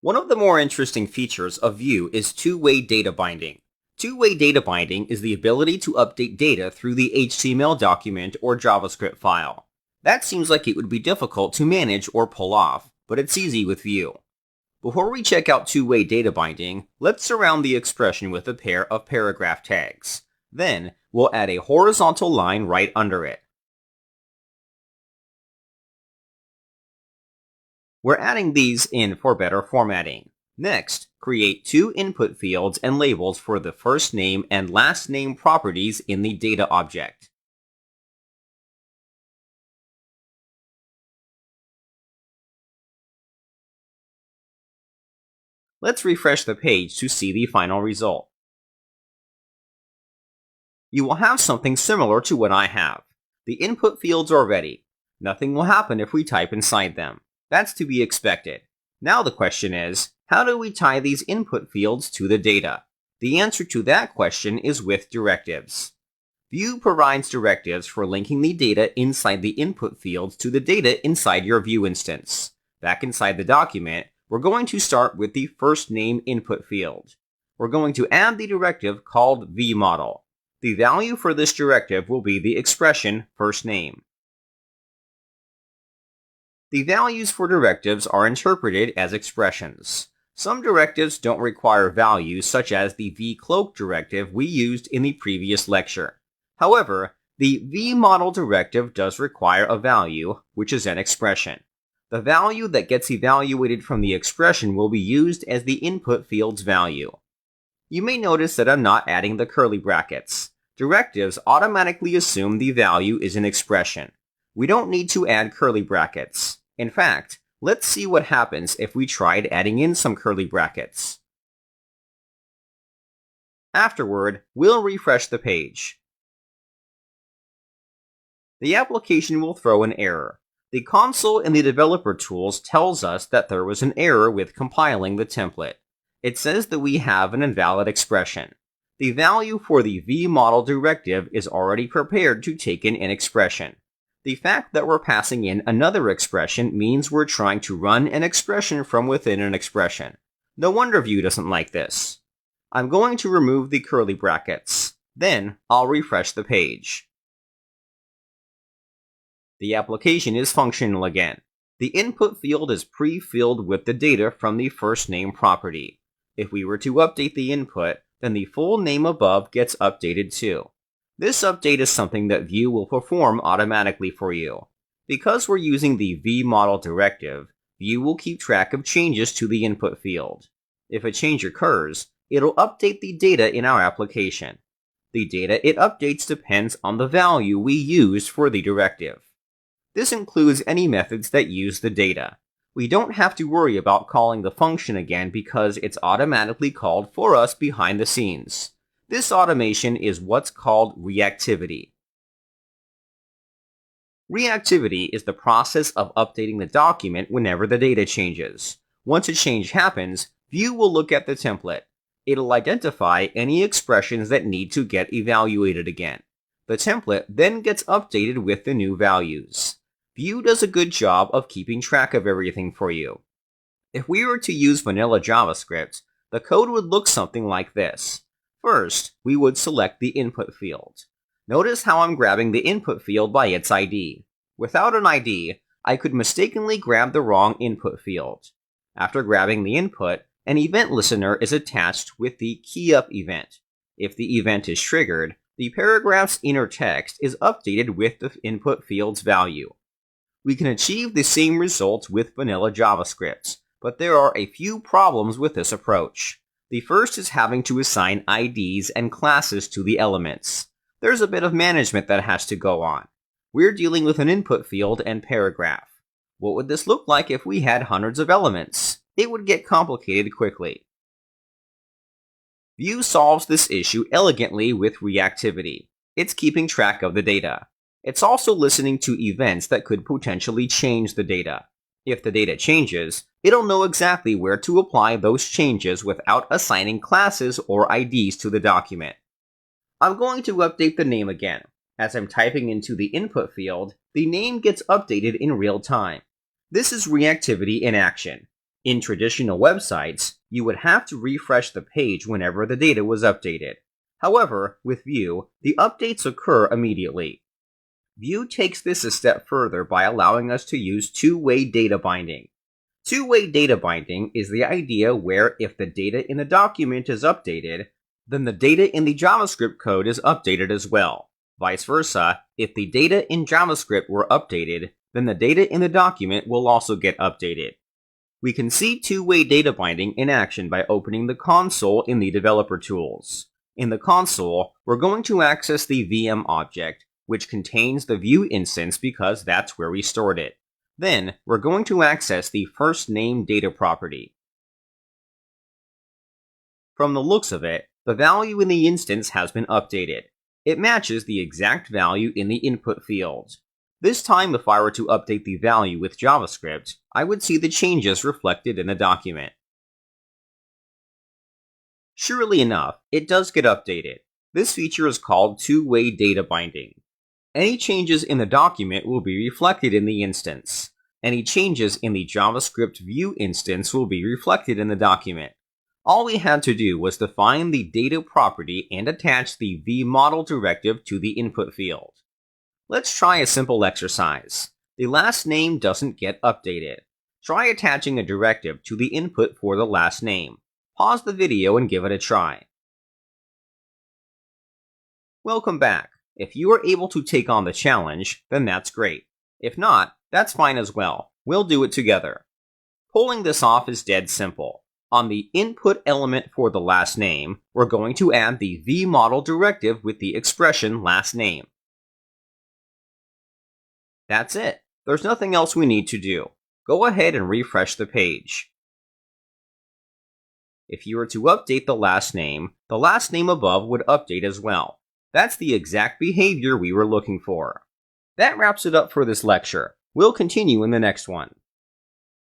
One of the more interesting features of Vue is two-way data binding. Two-way data binding is the ability to update data through the HTML document or JavaScript file. That seems like it would be difficult to manage or pull off, but it's easy with Vue. Before we check out two-way data binding, let's surround the expression with a pair of paragraph tags. Then, we'll add a horizontal line right under it. We're adding these in for better formatting. Next, create two input fields and labels for the first name and last name properties in the data object. Let's refresh the page to see the final result. You will have something similar to what I have. The input fields are ready. Nothing will happen if we type inside them. That's to be expected. Now the question is, how do we tie these input fields to the data? The answer to that question is with directives. Vue provides directives for linking the data inside the input fields to the data inside your Vue instance. Back inside the document, we're going to start with the first name input field. We're going to add the directive called vModel. The value for this directive will be the expression first name. The values for directives are interpreted as expressions. Some directives don't require values, such as the vcloak directive we used in the previous lecture. However, the vModel directive does require a value, which is an expression. The value that gets evaluated from the expression will be used as the input field's value. You may notice that I'm not adding the curly brackets. Directives automatically assume the value is an expression. We don't need to add curly brackets. In fact, let's see what happens if we tried adding in some curly brackets. Afterward, we'll refresh the page. The application will throw an error. The console in the developer tools tells us that there was an error with compiling the template. It says that we have an invalid expression. The value for the vModel directive is already prepared to take in an expression. The fact that we're passing in another expression means we're trying to run an expression from within an expression. No wonder Vue doesn't like this. I'm going to remove the curly brackets. Then, I'll refresh the page. The application is functional again. The input field is pre-filled with the data from the first name property. If we were to update the input, then the full name above gets updated too. This update is something that Vue will perform automatically for you. Because we're using the vModel directive, Vue will keep track of changes to the input field. If a change occurs, it'll update the data in our application. The data it updates depends on the value we used for the directive. This includes any methods that use the data. We don't have to worry about calling the function again because it's automatically called for us behind the scenes. This automation is what's called reactivity. Reactivity is the process of updating the document whenever the data changes. Once a change happens, Vue will look at the template. It'll identify any expressions that need to get evaluated again. The template then gets updated with the new values. Vue does a good job of keeping track of everything for you. If we were to use vanilla JavaScript, the code would look something like this. First, we would select the input field. Notice how I'm grabbing the input field by its ID. Without an ID, I could mistakenly grab the wrong input field. After grabbing the input, an event listener is attached with the keyUp event. If the event is triggered, the paragraph's inner text is updated with the input field's value. We can achieve the same results with vanilla JavaScript, but there are a few problems with this approach. The first is having to assign IDs and classes to the elements. There's a bit of management that has to go on. We're dealing with an input field and paragraph. What would this look like if we had hundreds of elements? It would get complicated quickly. Vue solves this issue elegantly with reactivity. It's keeping track of the data. It's also listening to events that could potentially change the data. If the data changes, it'll know exactly where to apply those changes without assigning classes or IDs to the document. I'm going to update the name again. As I'm typing into the input field, the name gets updated in real time. This is reactivity in action. In traditional websites, you would have to refresh the page whenever the data was updated. However, with Vue, the updates occur immediately. Vue takes this a step further by allowing us to use two-way data binding. Two-way data binding is the idea where if the data in the document is updated, then the data in the JavaScript code is updated as well. Vice versa, if the data in JavaScript were updated, then the data in the document will also get updated. We can see two-way data binding in action by opening the console in the developer tools. In the console, we're going to access the VM object, which contains the Vue instance because that's where we stored it. Then, we're going to access the first name data property. From the looks of it, the value in the instance has been updated. It matches the exact value in the input field. This time, if I were to update the value with JavaScript, I would see the changes reflected in the document. Surely enough, it does get updated. This feature is called two-way data binding. Any changes in the document will be reflected in the instance. Any changes in the JavaScript Vue instance will be reflected in the document. All we had to do was define the data property and attach the vModel directive to the input field. Let's try a simple exercise. The last name doesn't get updated. Try attaching a directive to the input for the last name. Pause the video and give it a try. Welcome back. If you are able to take on the challenge, then that's great. If not, that's fine as well. We'll do it together. Pulling this off is dead simple. On the input element for the last name, we're going to add the vModel directive with the expression last name. That's it. There's nothing else we need to do. Go ahead and refresh the page. If you were to update the last name above would update as well. That's the exact behavior we were looking for. That wraps it up for this lecture. We'll continue in the next one.